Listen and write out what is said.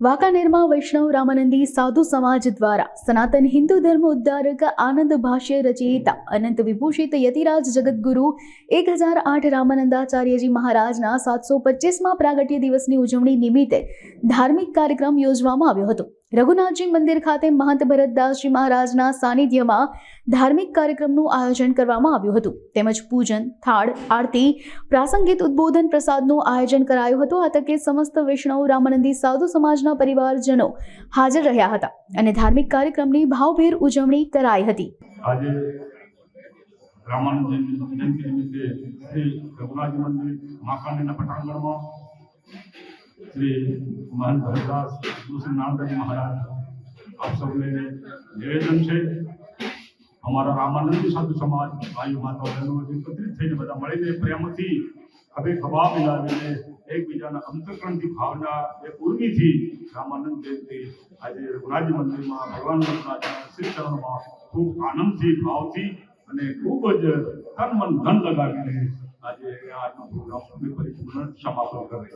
વાંકાનેરમાં વૈષ્ણવ રામાનંદી સાધુ સમાજ દ્વારા સનાતન હિન્દુ ધર્મ ઉદ્ધારક આનંદ ભાષ્ય રચયિતા અનંત વિભૂષિત યતિરાજ જગતગુરુ 1008 રામાનંદાચાર્યજી મહારાજના 725મા પ્રાગટ્ય દિવસની ઉજવણી નિમિત્તે ધાર્મિક કાર્યક્રમ યોજવામાં આવ્યો હતો। રઘુનાથજી મંદિર ખાતે મહંત ભરતદાસજી મહારાજના સાનિધ્યમાં ધાર્મિક કાર્યક્રમનું આયોજન કરવામાં આવ્યું હતું તેમજ પૂજન, થાળ, આરતી, પ્રાસંગિક ઉદ્બોધન પ્રસાદનું આયોજન કરાયું હતું। આ તકે સમસ્ત વૈષ્ણવ રામાનંદી સાધુ સમાજના પરિવારજનો હાજર રહ્યા હતા અને ધાર્મિક કાર્યક્રમની ભાવભેર ઉજવણી કરાઈ હતી। આજે રામાનંદ જયંતિ નિમિત્તે શ્રી રઘુનાથજી મંદિર વાંકાનેરના પટાંગણમાં श्री महंत भरतदास नानदाजी महाराज आप सबने निवेदन है हमारा रामानंदी साधु समाज भाई माता बहनों एकत्रित थईने बधा मळीने प्रेमथी खभे खभा मिलावीने एकबीजाना अंतःकरणथी भावना एक उर्मीथी रामानंद जयंती आज रघुनाथजी मंदिरमां भगवान रघुनाथना श्री चरणमां खूब आनंदथी भावथी अने खूब ज तन मन धन लगावीने आज आ प्रोग्राम समापन करे।